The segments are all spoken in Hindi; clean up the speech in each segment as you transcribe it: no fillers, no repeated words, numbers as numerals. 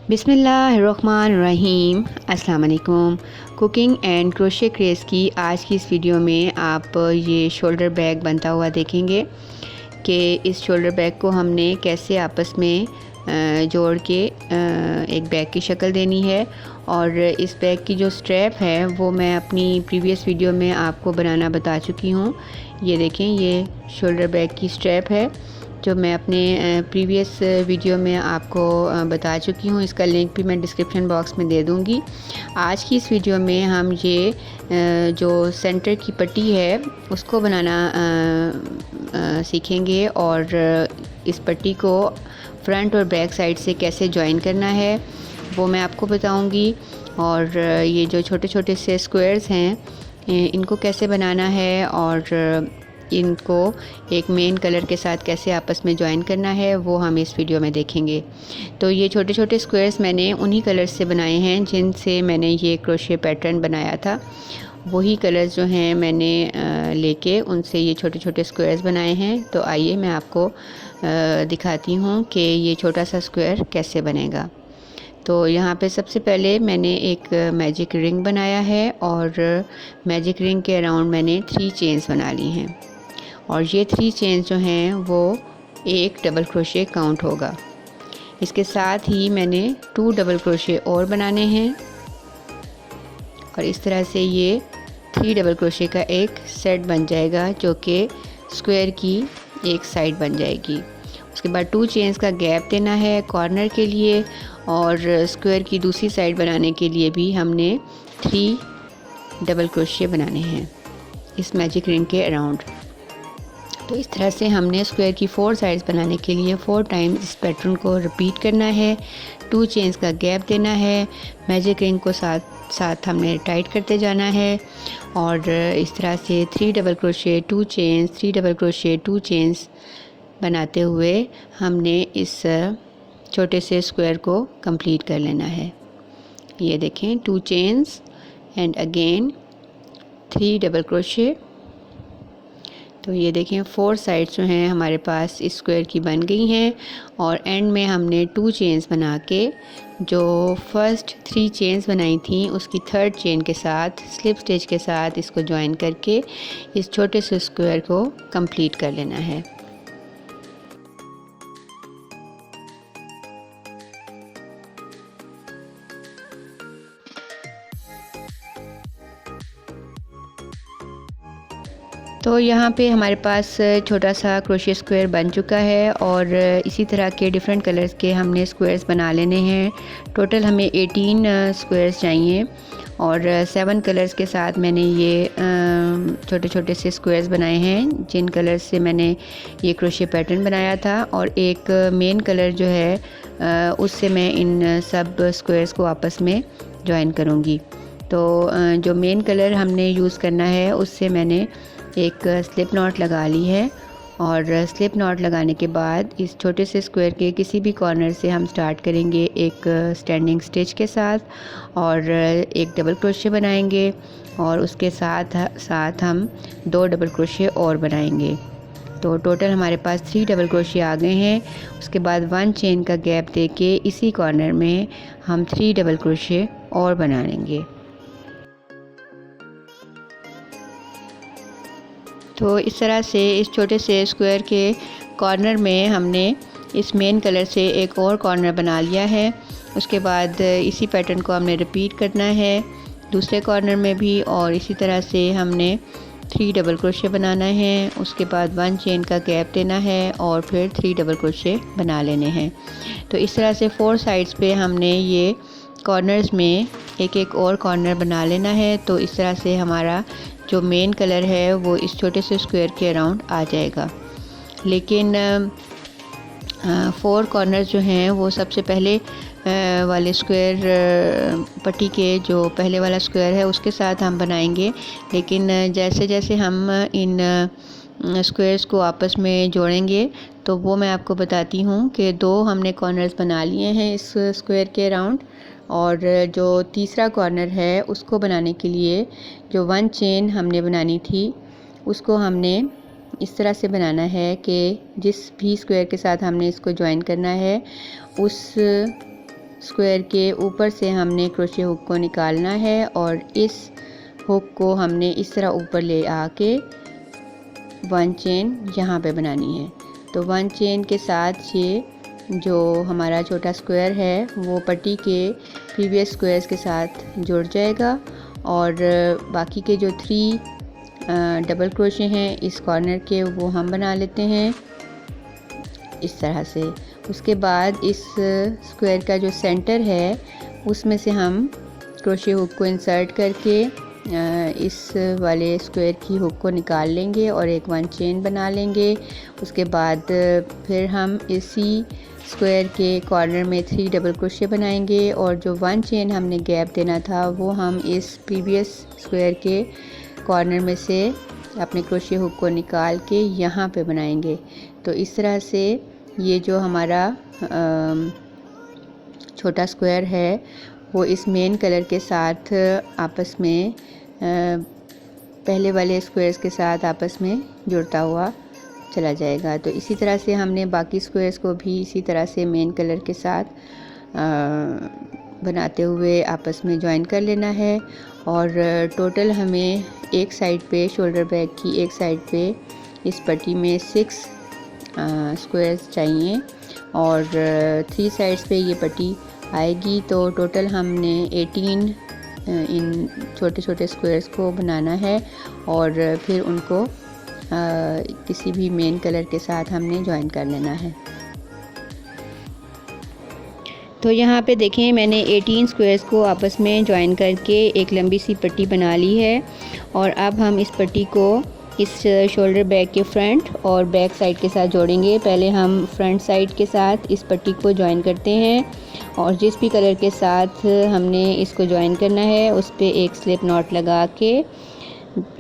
बिस्मिल्लाहिर्रहमानिर्रहीम। अस्सलाम वालेकुम। कुकिंग एंड क्रोशे क्रेज़ की आज की इस वीडियो में आप ये शोल्डर बैग बनता हुआ देखेंगे कि इस शोल्डर बैग को हमने कैसे आपस में जोड़ के एक बैग की शक्ल देनी है। और इस बैग की जो स्ट्रैप है वो मैं अपनी प्रीवियस वीडियो में आपको बनाना बता चुकी हूँ। ये देखें, ये शोल्डर बैग की स्ट्रैप है जो मैं अपने प्रीवियस वीडियो में आपको बता चुकी हूँ। इसका लिंक भी मैं डिस्क्रिप्शन बॉक्स में दे दूँगी। आज की इस वीडियो में हम ये जो सेंटर की पट्टी है उसको बनाना सीखेंगे और इस पट्टी को फ्रंट और बैक साइड से कैसे जॉइन करना है वो मैं आपको बताऊँगी। और ये जो छोटे छोटे से स्क्वायर्स हैं इनको कैसे बनाना है और इनको एक मेन कलर के साथ कैसे आपस में जॉइन करना है वो हम इस वीडियो में देखेंगे। तो ये छोटे छोटे स्क्वायर्स मैंने उन्हीं कलर्स से बनाए हैं जिनसे मैंने ये क्रोशे पैटर्न बनाया था। वही कलर्स जो हैं मैंने लेके उनसे ये छोटे छोटे स्क्वायर्स बनाए हैं। तो आइए मैं आपको दिखाती हूँ कि ये छोटा सा स्क्वायर कैसे बनेगा। तो यहाँ पे सबसे पहले मैंने एक मैजिक रिंग बनाया है और मैजिक रिंग के अराउंड मैंने 3 चेन्स बना ली हैं और ये 3 चेन्स जो हैं वो एक डबल क्रोशे काउंट होगा। इसके साथ ही मैंने 2 डबल क्रोशे और बनाने हैं और इस तरह से ये 3 डबल क्रोशे का एक सेट बन जाएगा जो कि स्क्वायर की एक साइड बन जाएगी। उसके बाद 2 चेन्स का गैप देना है कॉर्नर के लिए और स्क्वायर की दूसरी साइड बनाने के लिए भी हमने 3 डबल क्रोशे बनाने हैं इस मैजिक रिंग के अराउंड। तो इस तरह से हमने स्क्वायर की 4 साइड्स बनाने के लिए 4 टाइम्स इस पैटर्न को रिपीट करना है। 2 चेन्स का गैप देना है, मैजिक रिंग को साथ साथ हमने टाइट करते जाना है और इस तरह से 3 double crochet 2 chains 3 double crochet 2 chains बनाते हुए हमने इस छोटे से स्क्वायर को कंप्लीट कर लेना है। ये देखें, 2 chains and again 3 double crochet. तो ये देखें 4 साइड्स जो हैं हमारे पास इस स्क्वायर की बन गई हैं और एंड में हमने 2 चेन्स बना के जो फर्स्ट 3 चेन्स बनाई थी उसकी 3rd चेन के साथ स्लिप स्टिच के साथ इसको ज्वाइन करके इस छोटे से स्क्वायर को कंप्लीट कर लेना है। तो यहाँ पे हमारे पास छोटा सा क्रोशे स्क्वायर बन चुका है और इसी तरह के डिफरेंट कलर्स के हमने स्क्वायर्स बना लेने हैं। टोटल हमें 18 स्क्वायर्स चाहिए और 7 कलर्स के साथ मैंने ये छोटे छोटे से स्क्वायर्स बनाए हैं जिन कलर्स से मैंने ये क्रोशे पैटर्न बनाया था। और एक मेन कलर जो है उससे मैं इन सब स्क्वायर्स को आपस में जॉइन करूँगी। तो जो मेन कलर हमने यूज़ करना है उससे मैंने एक स्लिप नॉट लगा ली है और स्लिप नॉट लगाने के बाद इस छोटे से स्क्वायर के किसी भी कॉर्नर से हम स्टार्ट करेंगे एक स्टैंडिंग स्टिच के साथ और एक डबल क्रोशे बनाएंगे और उसके साथ साथ हम 2 डबल क्रोशे और बनाएंगे। तो टोटल हमारे पास 3 डबल क्रोशे आ गए हैं। उसके बाद 1 चेन का गैप देके इसी कॉर्नर में हम 3 डबल क्रोशे और बना लेंगे। तो इस तरह से इस छोटे से स्क्वायर के कॉर्नर में हमने इस मेन कलर से एक और कॉर्नर बना लिया है। उसके बाद इसी पैटर्न को हमने रिपीट करना है दूसरे कॉर्नर में भी और इसी तरह से हमने 3 डबल क्रोशे बनाना है। उसके बाद 1 चेन का गैप देना है और फिर 3 डबल क्रोशे बना लेने हैं। तो इस तरह से 4 साइड्स पे हमने ये कॉर्नर्स में एक एक और कॉर्नर बना लेना है। तो इस तरह से हमारा जो मेन कलर है वो इस छोटे से स्क्वायर के अराउंड आ जाएगा। लेकिन 4 कॉर्नर्स जो हैं वो सबसे पहले वाले स्क्वायर पट्टी के जो पहले वाला स्क्वायर है उसके साथ हम बनाएंगे। लेकिन जैसे जैसे हम इन स्क्वायर्स को आपस में जोड़ेंगे तो वो मैं आपको बताती हूँ कि 2 हमने कॉर्नर्स बना लिए हैं इस स्क्वायर के अराउंड और जो तीसरा कॉर्नर है उसको बनाने के लिए जो 1 चेन हमने बनानी थी उसको हमने इस तरह से बनाना है कि जिस भी स्क्वायर के साथ हमने इसको ज्वाइन करना है उस स्क्वायर के ऊपर से हमने क्रोशे हुक को निकालना है और इस हुक को हमने इस तरह ऊपर ले आके 1 चेन यहाँ पे बनानी है। तो 1 चेन के साथ ये जो हमारा छोटा स्क्वायर है वो पट्टी के प्रीवियस स्क्वायर्स के साथ जुड़ जाएगा और बाकी के जो 3 डबल क्रोशे हैं इस कॉर्नर के वो हम बना लेते हैं इस तरह से। उसके बाद इस स्क्वायर का जो सेंटर है उसमें से हम क्रोशे हुक को इंसर्ट करके इस वाले स्क्वायर की हुक को निकाल लेंगे और एक 1 चेन बना लेंगे। उसके बाद फिर हम इसी स्क्वायर के कॉर्नर में 3 डबल क्रोशे बनाएंगे और जो 1 चेन हमने गैप देना था वो हम इस प्रीवियस स्क्वायर के कॉर्नर में से अपने क्रोशे हुक को निकाल के यहाँ पे बनाएंगे। तो इस तरह से ये जो हमारा छोटा स्क्वायर है वो इस मेन कलर के साथ आपस में पहले वाले स्क्वायर्स के साथ आपस में जुड़ता हुआ चला जाएगा। तो इसी तरह से हमने बाकी स्क्वायर्स को भी इसी तरह से मेन कलर के साथ बनाते हुए आपस में जॉइन कर लेना है। और टोटल हमें एक साइड पे शोल्डर बैग की एक साइड पे इस पट्टी में 6 स्क्वायर्स चाहिए और 3 साइड्स पे ये पट्टी आएगी। तो टोटल हमने 18 इन छोटे छोटे स्क्वायर्स को बनाना है और फिर उनको किसी भी मेन कलर के साथ हमने जॉइन कर लेना है। तो यहाँ पे देखें मैंने 18 स्क्वायर्स को आपस में जॉइन करके एक लंबी सी पट्टी बना ली है और अब हम इस पट्टी को इस शोल्डर बैग के फ्रंट और बैक साइड के साथ जोड़ेंगे। पहले हम फ्रंट साइड के साथ इस पट्टी को जॉइन करते हैं और जिस भी कलर के साथ हमने इसको जॉइन करना है उस पर एक स्लिप नॉट लगा के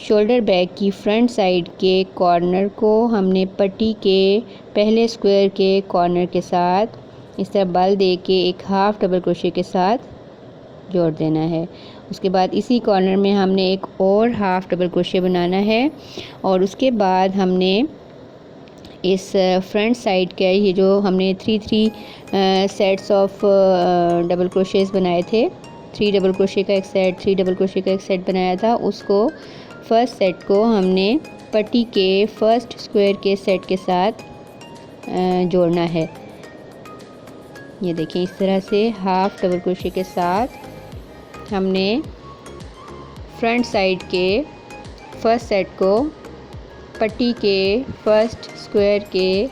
शोल्डर बैग की फ्रंट साइड के कॉर्नर को हमने पट्टी के पहले स्क्वायर के कॉर्नर के साथ इस तरह बल दे के एक हाफ डबल क्रोशे के साथ जोड़ देना है। उसके बाद इसी कॉर्नर में हमने एक और हाफ डबल क्रोशे बनाना है और उसके बाद हमने इस फ्रंट साइड का ये जो हमने 3 सेट्स ऑफ डबल क्रोशेस बनाए थे, 3 डबल क्रोशे का एक सेट, 3 डबल क्रोशे का एक सेट बनाया था, उसको फर्स्ट सेट को हमने पट्टी के फर्स्ट स्क्वायर के सेट के साथ जोड़ना है। ये देखें इस तरह से हाफ डबल क्रोशे के साथ हमने फ्रंट साइड के फर्स्ट सेट को पट्टी के फर्स्ट स्क्वायर के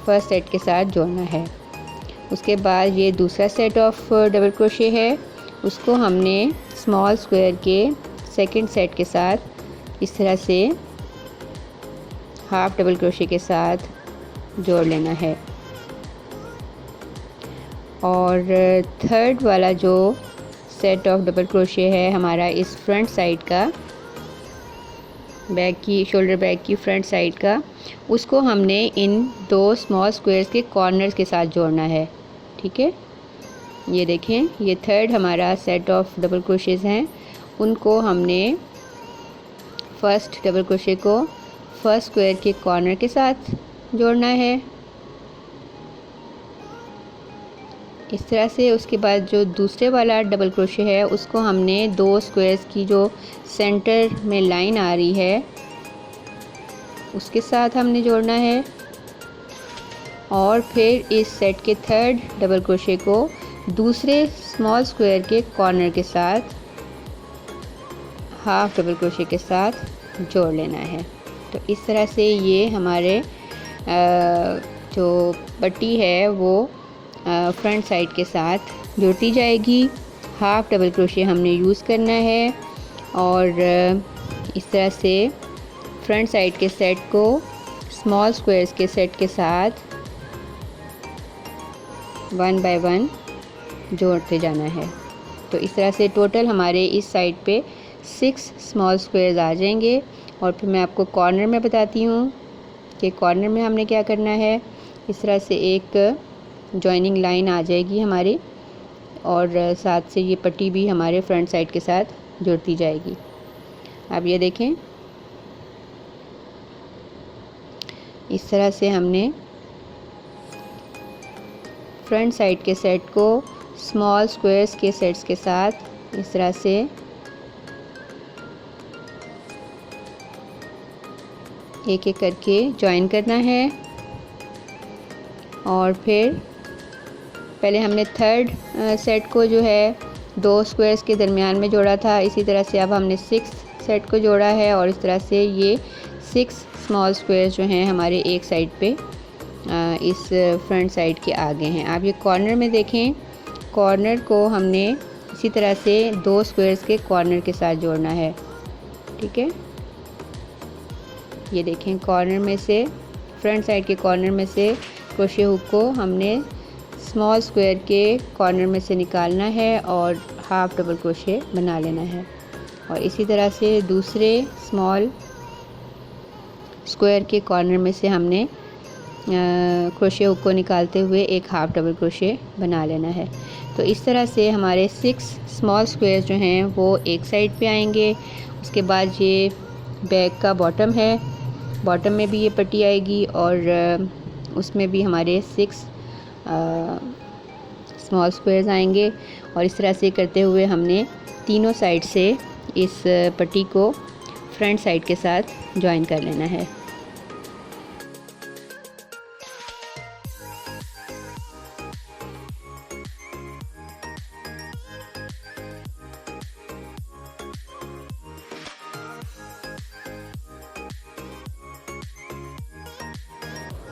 फर्स्ट सेट के साथ जोड़ना है। उसके बाद ये दूसरा सेट ऑफ डबल क्रोशे है उसको हमने स्मॉल स्क्वायर के सेकंड सेट के साथ इस तरह से हाफ डबल क्रोशे के साथ जोड़ लेना है। और थर्ड वाला जो सेट ऑफ डबल क्रोशे है हमारा इस फ्रंट साइड का बैग की शोल्डर बैग की फ्रंट साइड का, उसको हमने इन 2 स्मॉल स्क्वायर्स के कॉर्नर्स के साथ जोड़ना है। ठीक है, ये देखें ये थर्ड हमारा सेट ऑफ डबल क्रोशेस हैं, उनको हमने फर्स्ट डबल क्रोशे को फर्स्ट स्क्वायर के कॉर्नर के साथ जोड़ना है इस तरह से। उसके बाद जो दूसरे वाला डबल क्रोशे है उसको हमने 2 स्क्वायर्स की जो सेंटर में लाइन आ रही है उसके साथ हमने जोड़ना है और फिर इस सेट के थर्ड डबल क्रोशे को दूसरे स्मॉल स्क्वायर के कॉर्नर के साथ हाफ डबल क्रोशे के साथ जोड़ लेना है। तो इस तरह से ये हमारे जो पट्टी है वो फ्रंट साइड के साथ जुड़ती जाएगी। हाफ डबल क्रोशे हमने यूज़ करना है और इस तरह से फ्रंट साइड के सेट को स्मॉल स्क्वायर्स के सेट के साथ 1 बाय 1 जोड़ते जाना है। तो इस तरह से टोटल हमारे इस साइड पे 6 स्मॉल स्क्वायर्स आ जाएंगे। और फिर मैं आपको कॉर्नर में बताती हूँ कि कॉर्नर में हमने क्या करना है। इस तरह से एक जॉइनिंग लाइन आ जाएगी हमारी और साथ से ये पट्टी भी हमारे फ्रंट साइड के साथ जुड़ती जाएगी। अब ये देखें इस तरह से हमने फ्रंट साइड के सेट को स्मॉल स्क्वायर्स के सेट्स के साथ इस तरह से एक एक करके जॉइन करना है। और फिर पहले हमने थर्ड सेट को जो है 2 स्क्वायर्स के दरमियान में जोड़ा था, इसी तरह से अब हमने 6 सेट को जोड़ा है और इस तरह से ये 6 स्मॉल स्क्वायर्स जो हैं हमारे एक साइड पे इस फ्रंट साइड के आगे हैं। आप ये कॉर्नर में देखें, कॉर्नर को हमने इसी तरह से 2 स्क्वायर्स के कॉर्नर के साथ जोड़ना है। ठीक है, ये देखें कॉर्नर में से, फ्रंट साइड के कॉर्नर में से क्रोशे हुक को हमने स्मॉल स्क्वायर के कॉर्नर में से निकालना है और हाफ डबल क्रोशे बना लेना है। और इसी तरह से दूसरे स्मॉल स्क्वायर के कॉर्नर में से हमने क्रोशे हुक को निकालते हुए एक हाफ डबल क्रोशे बना लेना है। तो इस तरह से हमारे 6 स्मॉल स्क्वायर जो हैं वो एक साइड पे आएंगे। उसके बाद ये बैग का बॉटम है, बॉटम में भी ये पट्टी आएगी और उसमें भी हमारे 6 स्मॉल स्क्वायर्स आएंगे। और इस तरह से करते हुए हमने तीनों साइड से इस पट्टी को फ्रंट साइड के साथ जॉइन कर लेना है।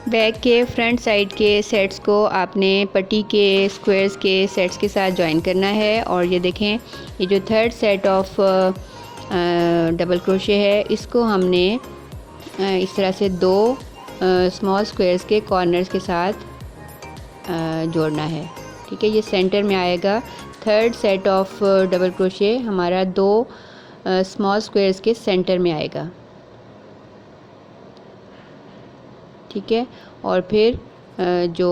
बैग के फ्रंट साइड के सेट्स को आपने पट्टी के स्क्वायर्स के सेट्स के साथ जॉइन करना है। और ये देखें, ये जो third set of double crochet है इसको हमने इस तरह से 2 स्मॉल स्क्वायर्स के कॉर्नर्स के साथ जोड़ना है। ठीक है, ये सेंटर में आएगा। Third set of double crochet हमारा 2 स्मॉल स्क्वायर्स के सेंटर में आएगा। ठीक है, और फिर जो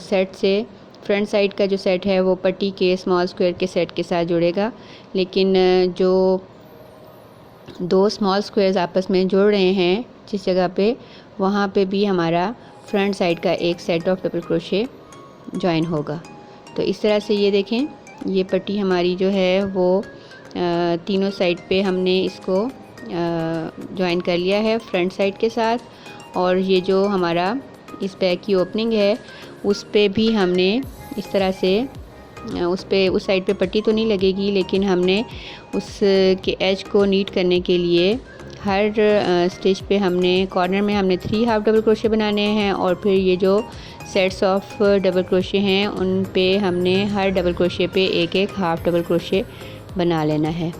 सेट से फ्रंट साइड का जो सेट है वो पट्टी के स्मॉल स्क्वायर के सेट के साथ जुड़ेगा, लेकिन जो 2 स्मॉल स्क्वायर्स आपस में जुड़ रहे हैं जिस जगह पे, वहाँ पे भी हमारा फ्रंट साइड का एक set of double crochet join होगा। तो इस तरह से ये देखें, ये पट्टी हमारी जो है वो तीनों साइड पे हमने इसको जॉइन कर लिया है फ्रंट साइड के साथ। और ये जो हमारा इस बैग की ओपनिंग है उस पे भी हमने इस तरह से उस साइड पे पट्टी तो नहीं लगेगी, लेकिन हमने उस के एज को नीट करने के लिए हर स्टिच पे हमने कॉर्नर में हमने 3 हाफ डबल क्रोशे बनाने हैं। और फिर ये जो सेट्स ऑफ डबल क्रोशे हैं उन पे हमने हर डबल क्रोशे पे एक एक हाफ डबल क्रोशे बना लेना है।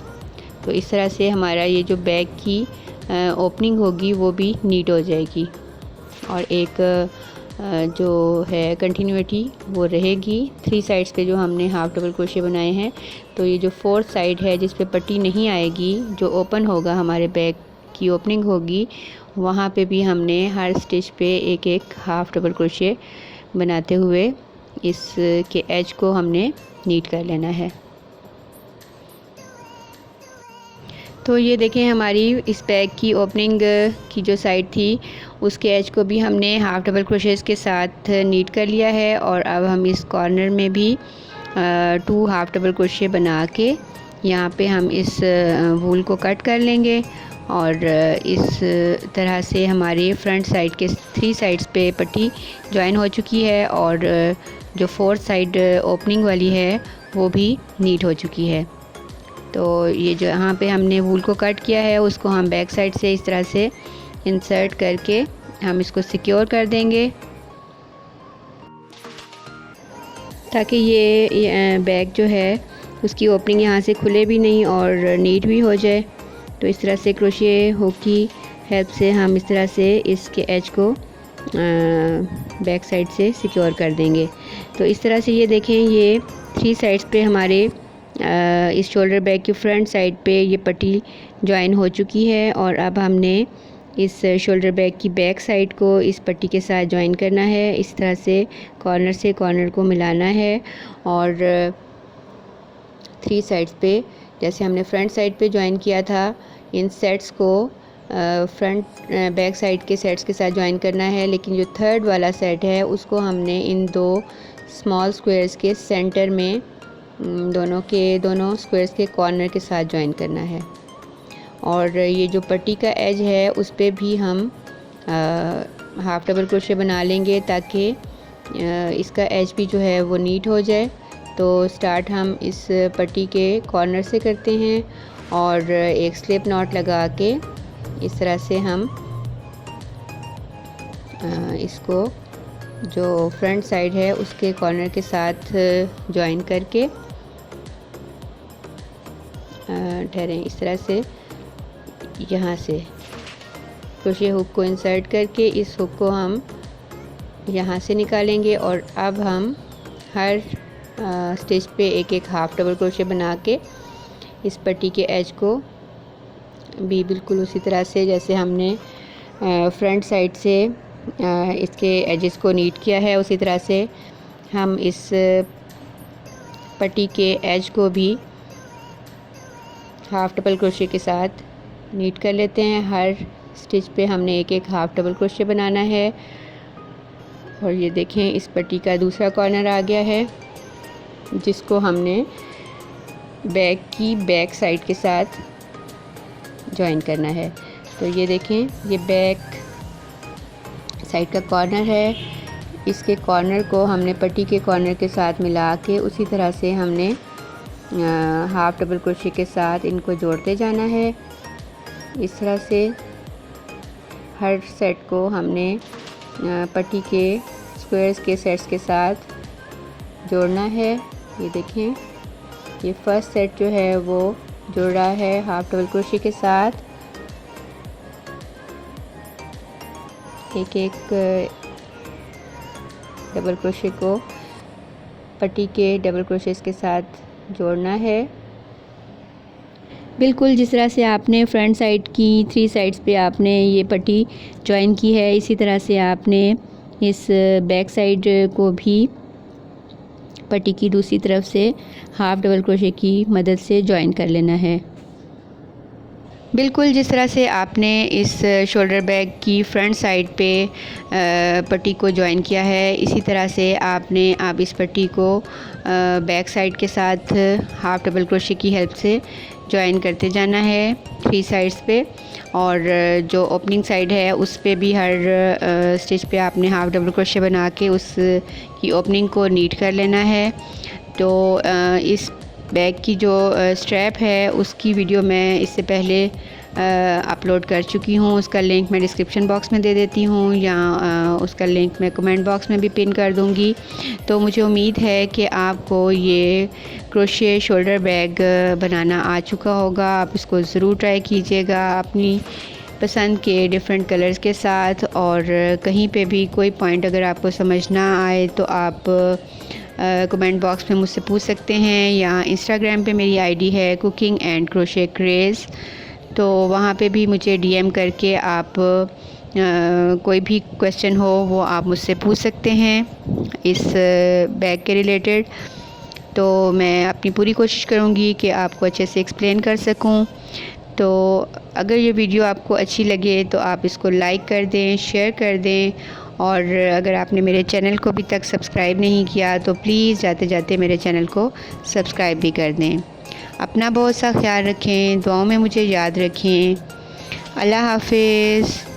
तो इस तरह से हमारा ये जो बैग की ओपनिंग होगी वो भी नीट हो जाएगी और एक जो है कंटिन्यूटी वो रहेगी। 3 साइड्स पे जो हमने हाफ डबल क्रोशे बनाए हैं, तो ये जो 4th साइड है जिस पे पट्टी नहीं आएगी, जो ओपन होगा हमारे बैग की ओपनिंग होगी, वहाँ पे भी हमने हर स्टिच पे एक एक हाफ डबल क्रोशे बनाते हुए इस के एज को हमने नीट कर लेना है। तो ये देखें, हमारी इस बैग की ओपनिंग की जो साइड थी उसके एज को भी हमने हाफ डबल क्रोशेस के साथ नीट कर लिया है। और अब हम इस कॉर्नर में भी 2 हाफ डबल क्रोशे बना के यहाँ पे हम इस वूल को कट कर लेंगे। और इस तरह से हमारे फ्रंट साइड के 3 साइड्स पे पट्टी जॉइन हो चुकी है और जो 4th साइड ओपनिंग वाली है वो भी नीट हो चुकी है। तो ये जो यहाँ पे हमने वूल को कट किया है उसको हम बैक साइड से इस तरह से इंसर्ट करके हम इसको सिक्योर कर देंगे ताकि ये बैग जो है उसकी ओपनिंग यहाँ से खुले भी नहीं और नीट भी हो जाए। तो इस तरह से क्रोशे हुक की हेल्प से हम इस तरह से इसके एज को बैक साइड से सिक्योर कर देंगे। तो इस तरह से ये देखें, ये 3 साइड्स पे हमारे इस शोल्डर बैग की फ्रंट साइड पे ये पट्टी जॉइन हो चुकी है। और अब हमने इस शोल्डर बैग की बैक साइड को इस पट्टी के साथ जॉइन करना है। इस तरह से कॉर्नर को मिलाना है और 3 साइड्स पे जैसे हमने फ्रंट साइड पे जॉइन किया था, इन सेट्स को फ्रंट बैक साइड के सेट्स के साथ जॉइन करना है। लेकिन जो 3rd वाला सेट है उसको हमने इन 2 स्मॉल स्क्वायर्स के सेंटर में दोनों स्क्वायर्स के कॉर्नर के साथ जॉइन करना है। और ये जो पट्टी का एज है उस पे भी हम हाफ डबल क्रोशे बना लेंगे ताकि इसका एज भी जो है वो नीट हो जाए। तो स्टार्ट हम इस पट्टी के कॉर्नर से करते हैं और एक स्लिप नॉट लगा के इस तरह से हम इसको जो फ्रंट साइड है उसके कॉर्नर के साथ जॉइन करके ठहरें। इस तरह से यहाँ से क्रोशे हुक को इंसर्ट करके इस हुक को हम यहाँ से निकालेंगे और अब हम हर स्टिच पे एक एक हाफ डबल क्रोशे बना के इस पट्टी के एज को भी बिल्कुल उसी तरह से जैसे हमने फ्रंट साइड से इसके एजेस को नीट किया है उसी तरह से हम इस पट्टी के एज को भी हाफ डबल क्रोशे के साथ नीट कर लेते हैं। हर स्टिच पे हमने एक एक हाफ डबल क्रोशे बनाना है। और ये देखें इस पट्टी का दूसरा कॉर्नर आ गया है जिसको हमने बैक की बैक साइड के साथ जॉइन करना है। तो ये देखें ये बैक साइड का कॉर्नर है, इसके कॉर्नर को हमने पट्टी के कॉर्नर के साथ मिला के उसी तरह से हमने हाफ डबल क्रोशे के साथ इनको जोड़ते जाना है। इस तरह से हर सेट को हमने पट्टी के स्क्वायर्स के सेट्स के साथ जोड़ना है। ये देखें ये फर्स्ट सेट जो है वो जुड़ रहा है हाफ डबल क्रोशे के साथ। एक एक डबल क्रोशे को पट्टी के डबल क्रोशेस के साथ जोड़ना है। बिल्कुल जिस तरह से आपने फ्रंट साइड की 3 साइड्स पे आपने ये पट्टी जॉइन की है इसी तरह से आपने इस बैक साइड को भी पट्टी की दूसरी तरफ से हाफ डबल क्रोशे की मदद से जॉइन कर लेना है। बिल्कुल जिस तरह से आपने इस शोल्डर बैग की फ्रंट साइड पे पट्टी को जॉइन किया है इसी तरह से आपने अब इस पट्टी को बैक साइड के साथ हाफ डबल क्रोशे की हेल्प से जॉइन करते जाना है 3 साइड्स पे। और जो ओपनिंग साइड है उस पे भी हर स्टिच पे आपने हाफ डबल क्रोशे बना के उस की ओपनिंग को नीट कर लेना है। तो इस बैग की जो स्ट्रैप है उसकी वीडियो मैं इससे पहले अपलोड कर चुकी हूँ, उसका लिंक मैं डिस्क्रिप्शन बॉक्स में दे देती हूँ या उसका लिंक मैं कमेंट बॉक्स में भी पिन कर दूँगी। तो मुझे उम्मीद है कि आपको ये क्रोशे शोल्डर बैग बनाना आ चुका होगा। आप इसको ज़रूर ट्राई कीजिएगा अपनी पसंद के डिफरेंट कलर्स के साथ। और कहीं पे भी कोई पॉइंट अगर आपको समझ ना आए तो आप कमेंट बॉक्स में मुझसे पूछ सकते हैं या इंस्टाग्राम पे मेरी आईडी है कुकिंग एंड क्रोशे क्रेज़, तो वहाँ पे भी मुझे डीएम करके आप कोई भी क्वेश्चन हो वो आप मुझसे पूछ सकते हैं इस बैग के रिलेटेड। तो मैं अपनी पूरी कोशिश करूँगी कि आपको अच्छे से एक्सप्लेन कर सकूँ। तो अगर ये वीडियो आपको अच्छी लगे तो आप इसको लाइक कर दें, शेयर कर दें। और अगर आपने मेरे चैनल को अभी तक सब्सक्राइब नहीं किया तो प्लीज़ जाते जाते मेरे चैनल को सब्सक्राइब भी कर दें। अपना बहुत सा ख्याल रखें, दुआओं में मुझे याद रखें। अल्लाह हाफ़िज़।